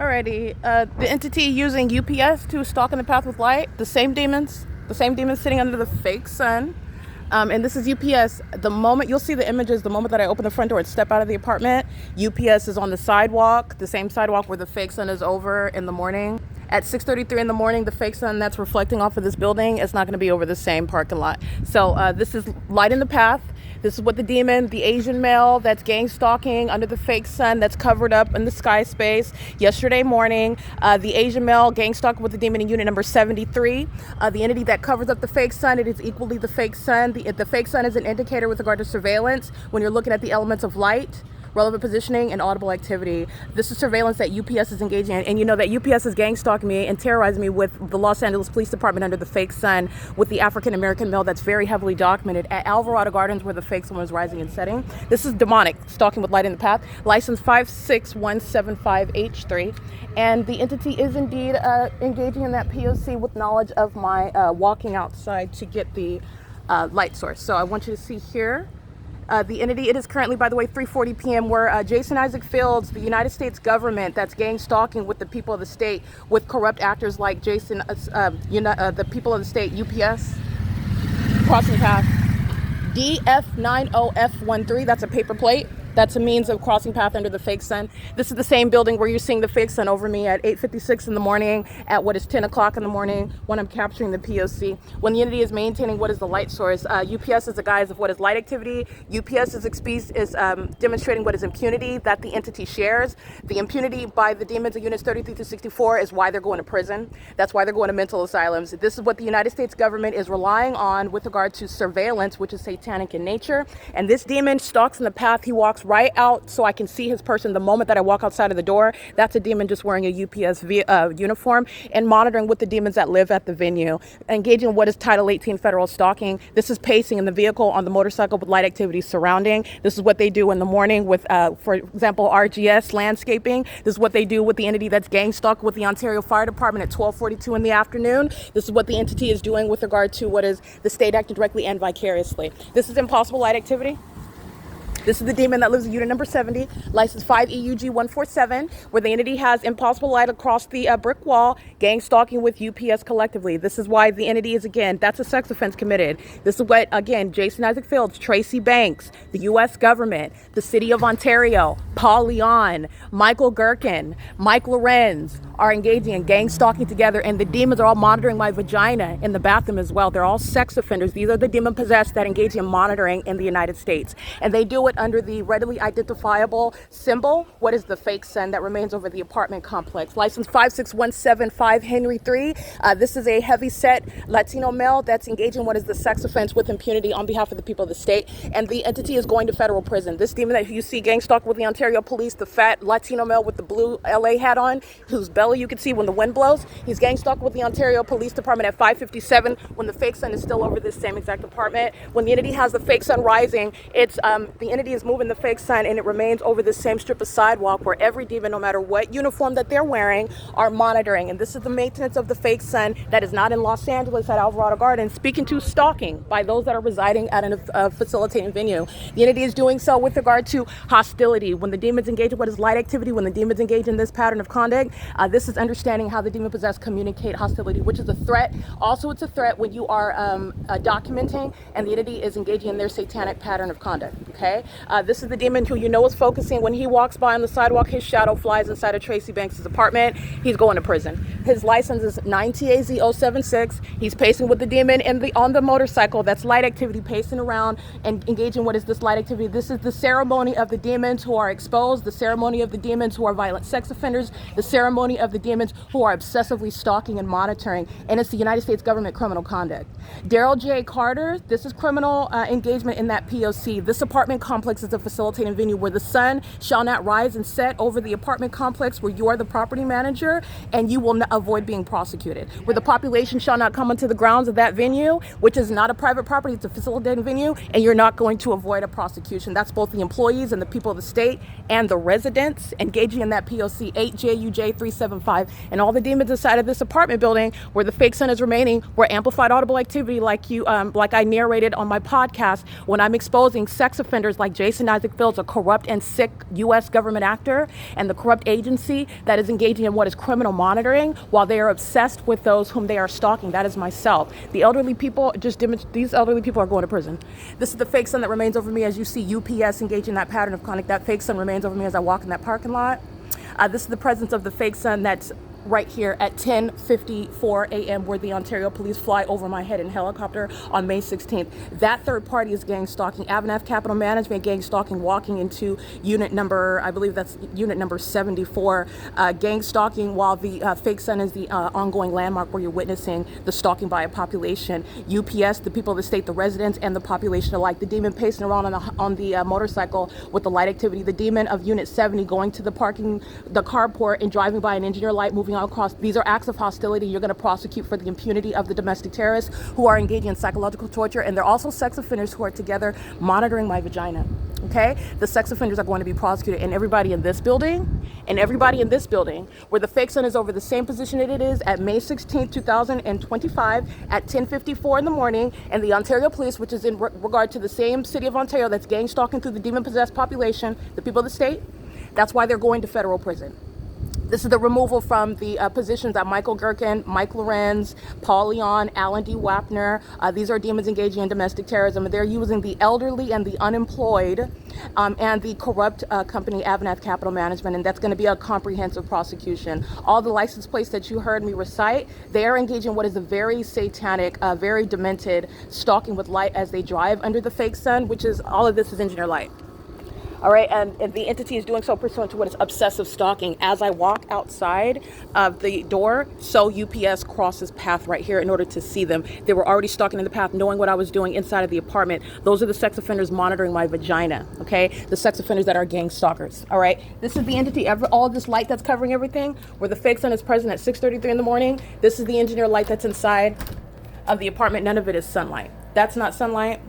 Alrighty, the entity using UPS to stalk in the path with light, the same demons sitting under the fake sun. And this is UPS. The moment you'll see the images, the moment that I open the front door and step out of the apartment, UPS is on the sidewalk, the same sidewalk where the fake sun is over in the morning. At 6:33 in the morning, the fake sun that's reflecting off of this building is not going to be over the same parking lot. So this is light in the path. This is what the demon, the Asian male that's gang stalking under the fake sun that's covered up in the sky space. Yesterday morning, the Asian male gang stalked with the demon in unit number 73. The entity that covers up the fake sun, it is equally the fake sun. The fake sun is an indicator with regard to surveillance when you're looking at the elements of light, relevant positioning, and audible activity. This is surveillance that UPS is engaging in. And you know that UPS is gang stalking me and terrorizing me with the Los Angeles Police Department under the fake sun with the African-American male that's very heavily documented at Alvarado Gardens where the fake sun was rising and setting. This is demonic, stalking with light in the path. License 56175H3. And the entity is indeed engaging in that POC with knowledge of my walking outside to get the light source. So I want you to see here. The entity, it is currently, by the way, 3:40 p.m. where Jason Isaac Fields, the United States government that's gang stalking with the people of the state, with corrupt actors like Jason, the people of the state, UPS, crossing the path. DF90F13, that's a paper plate. That's a means of crossing path under the fake sun. This is the same building where you're seeing the fake sun over me at 8:56 in the morning, at what is 10 o'clock in the morning when I'm capturing the POC. When the entity is maintaining what is the light source, UPS is a guise of what is light activity. UPS is demonstrating what is impunity that the entity shares. The impunity by the demons of units 33 to 64 is why they're going to prison. That's why they're going to mental asylums. This is what the United States government is relying on with regard to surveillance, which is satanic in nature. And this demon stalks in the path. He walks right out so I can see his person the moment that I walk outside of the door. That's a demon just wearing a UPS uniform and monitoring with the demons that live at the venue. Engaging in what is Title 18 federal stalking. This is pacing in the vehicle on the motorcycle with light activities surrounding. This is what they do in the morning with, for example, RGS landscaping. This is what they do with the entity that's gang stalked with the Ontario Fire Department at 12:42 in the afternoon. This is what the entity is doing with regard to what is the state acting directly and vicariously. This is impossible light activity. This is the demon that lives in unit number 70, license 5EUG147, where the entity has impossible light across the brick wall, gang stalking with UPS collectively. This is why the entity is, again, that's a sex offense committed. This is what, again, Jason Isaac Fields, Tracy Banks, the U.S. government, the city of Ontario, Paul Leon, Michael Gherkin, Mike Lorenz are engaging in gang stalking together, and the demons are all monitoring my vagina in the bathroom as well. They're all sex offenders. These are the demon possessed that engage in monitoring in the United States. And they do it under the readily identifiable symbol, what is the fake sun that remains over the apartment complex. License 56175 Henry 3. This is a heavy set Latino male that's engaging what is the sex offense with impunity on behalf of the people of the state. And the entity is going to federal prison. This demon that you see gang stalk with the Ontario police, the fat Latino male with the blue LA hat on, whose belly you can see when the wind blows, he's gang stalked with the Ontario Police Department at 5:57 when the fake sun is still over this same exact apartment. When the entity has the fake sun rising, it's the entity is moving the fake sun and it remains over the same strip of sidewalk where every demon, no matter what uniform that they're wearing, are monitoring. And this is the maintenance of the fake sun that is not in Los Angeles at Alvarado Gardens, speaking to stalking by those that are residing at a facilitating venue. The entity is doing so with regard to hostility. When the demons engage in what is light activity, when the demons engage in this pattern of conduct, this is understanding how the demon possessed communicate hostility, which is a threat. Also, it's a threat when you are documenting and the entity is engaging in their satanic pattern of conduct, okay? This is the demon who you know is focusing. When he walks by on the sidewalk, his shadow flies inside of Tracy Banks' apartment. He's going to prison. His license is 9TAZ076. He's pacing with the demon on the motorcycle. That's light activity, pacing around and engaging what is this light activity. This is the ceremony of the demons who are exposed, the ceremony of the demons who are violent sex offenders, the ceremony of the demons who are obsessively stalking and monitoring, and it's the United States government criminal conduct. Daryl J. Carter, this is criminal engagement in that POC. This apartment complex is a facilitating venue where the sun shall not rise and set over the apartment complex where you are the property manager and you will avoid being prosecuted. Where the population shall not come onto the grounds of that venue, which is not a private property, it's a facilitating venue, and you're not going to avoid a prosecution. That's both the employees and the people of the state and the residents engaging in that POC 8JUJ375, and all the demons inside of this apartment building where the fake sun is remaining, where amplified audible activity, like I narrated on my podcast, when I'm exposing sex offenders like Jason Isaac Fields, a corrupt and sick U.S. government actor, and the corrupt agency that is engaging in what is criminal monitoring while they are obsessed with those whom they are stalking. That is myself. The elderly people, these elderly people are going to prison. This is the fake sun that remains over me as you see UPS engaging in that pattern of conduct. That fake sun remains over me as I walk in that parking lot. This is the presence of the fake sun that's right here at 10:54 a.m. where the Ontario police fly over my head in helicopter on May 16th. That third party is gang stalking. AVANATH Capital Management gang stalking, walking into unit number, I believe that's unit number 74, gang stalking while the fake sun is the ongoing landmark where you're witnessing the stalking by a population. UPS, the people of the state, the residents, and the population alike. The demon pacing around on the motorcycle with the light activity. The demon of unit 70 going to the carport and driving by an engineer light, moving across. These are acts of hostility. You're going to prosecute for the impunity of the domestic terrorists who are engaging in psychological torture, and they're also sex offenders who are together monitoring my vagina. Okay, the sex offenders are going to be prosecuted, and everybody in this building, where the fake sun is over the same position that it is at May 16th, 2025 at 10:54 in the morning, and the Ontario Police, which is in regard to the same city of Ontario that's gang stalking through the demon-possessed population, the people of the state, that's why they're going to federal prison. This is the removal from the positions that Michael Gherkin, Mike Lorenz, Paul Leon, Alan D. Wapner. These are demons engaging in domestic terrorism. They're using the elderly and the unemployed and the corrupt company AVANATH Capital Management, and that's going to be a comprehensive prosecution. All the license plates that you heard me recite, they are engaging in what is a very satanic, very demented stalking with light as they drive under the fake sun, which is, all of this is engineer light. All right, and the entity is doing so pursuant to what is obsessive stalking. As I walk outside of the door, so UPS crosses path right here in order to see them. They were already stalking in the path, knowing what I was doing inside of the apartment. Those are the sex offenders monitoring my vagina, okay? The sex offenders that are gang stalkers, all right? This is the entity, all of this light that's covering everything, where the fake sun is present at 6:33 in the morning. This is the engineer light that's inside of the apartment. None of it is sunlight. That's not sunlight.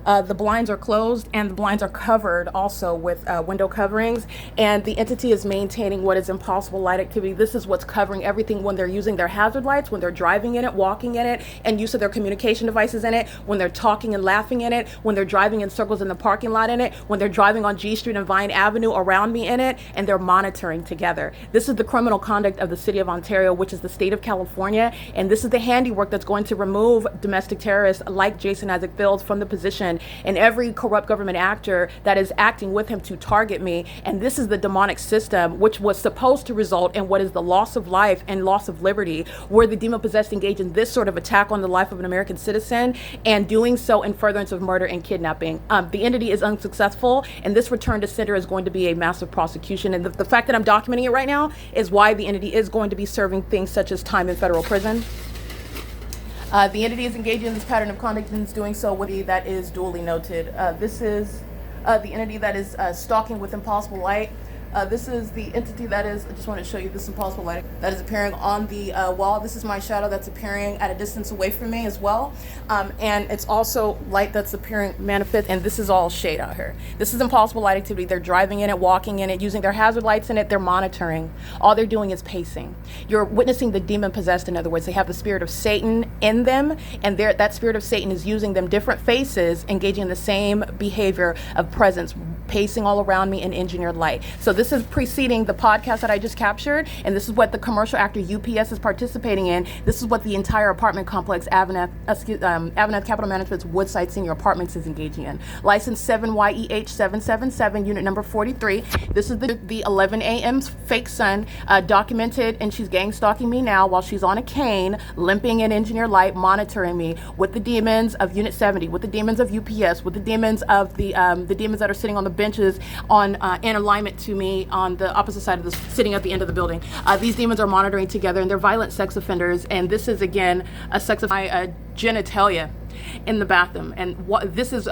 The blinds are closed, and the blinds are covered also with window coverings, and the entity is maintaining what is impossible light activity. This is what's covering everything when they're using their hazard lights, when they're driving in it, walking in it, and use of their communication devices in it, when they're talking and laughing in it, when they're driving in circles in the parking lot in it, when they're driving on G Street and Vine Avenue around me in it, and they're monitoring together. This is the criminal conduct of the city of Ontario, which is the state of California, and this is the handiwork that's going to remove domestic terrorists like Jason Isaac Fields from the position, and every corrupt government actor that is acting with him to target me. And this is the demonic system which was supposed to result in what is the loss of life and loss of liberty, where the demon-possessed engage in this sort of attack on the life of an American citizen, and doing so in furtherance of murder and kidnapping. The entity is unsuccessful, and this return to sender is going to be a massive prosecution. And the fact that I'm documenting it right now is why the entity is going to be serving things such as time in federal prison. The entity is engaging in this pattern of conduct and is doing so with that is duly noted. This is the entity that is stalking with impossible light. This is the entity that is, I just want to show you this impossible light that is appearing on the wall. This is my shadow that's appearing at a distance away from me as well. And it's also light that's appearing manifest, and this is all shade out here. This is impossible light activity. They're driving in it, walking in it, using their hazard lights in it. They're monitoring. All they're doing is pacing. You're witnessing the demon possessed, in other words. They have the spirit of Satan in them, and that spirit of Satan is using them, different faces, engaging in the same behavior of presence, pacing all around me in engineered light. So this is preceding the podcast that I just captured, and this is what the commercial actor UPS is participating in. This is what the entire apartment complex, AVANATH Capital Management's Woodside Senior Apartments, is engaging in. License 7YEH777, unit number 43. This is the 11 a.m. fake sun, documented, and she's gang stalking me now while she's on a cane, limping in engineer light, monitoring me with the demons of unit 70, with the demons of UPS, with the demons of the demons that are sitting on the benches in alignment to me on the opposite side of the, sitting at the end of the building. These demons are monitoring together, and they're violent sex offenders, and this is again a sex of my genitalia in the bathroom. And what this is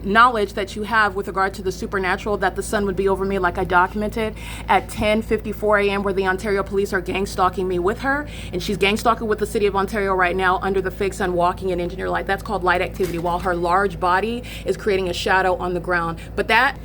knowledge that you have with regard to the supernatural, that the sun would be over me, like I documented at 10:54 a.m. where the Ontario police are gang stalking me with her, and she's gang stalking with the city of Ontario right now under the fake sun, walking in engineer light. That's called light activity, while her large body is creating a shadow on the ground. But that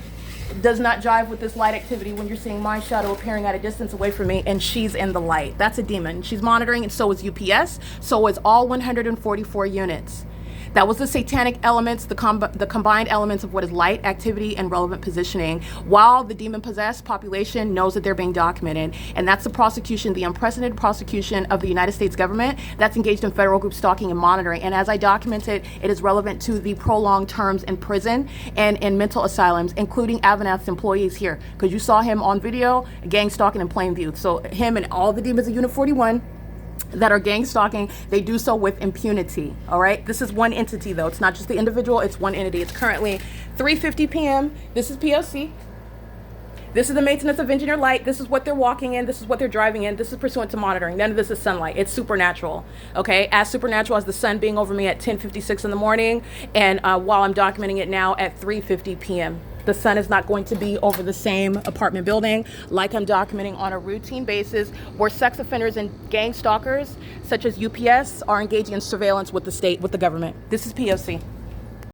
does not jive with this light activity when you're seeing my shadow appearing at a distance away from me and she's in the light. That's a demon. She's monitoring, and so is UPS. So is all 144 units. That was the satanic elements, the combined elements of what is light, activity, and relevant positioning, while the demon-possessed population knows that they're being documented. And that's the prosecution, the unprecedented prosecution of the United States government that's engaged in federal group stalking and monitoring. And as I documented, it is relevant to the prolonged terms in prison and in mental asylums, including AVANATH's employees here, because you saw him on video, gang stalking in plain view. So him and all the demons of Unit 41 that are gang stalking, they do so with impunity. All right, this is one entity though. It's not just the individual, it's one entity. It's currently 3:50 p.m. This is P.O.C. This is the maintenance of engineer light. This is what they're walking in. This is what they're driving in. This is pursuant to monitoring. None of this is sunlight. It's supernatural. Okay, as supernatural as the sun being over me at 10:56 in the morning, and while I'm documenting it now at 3:50 p.m. The sun is not going to be over the same apartment building like I'm documenting on a routine basis, where sex offenders and gang stalkers such as UPS are engaging in surveillance with the state, with the government. This is P.O.C.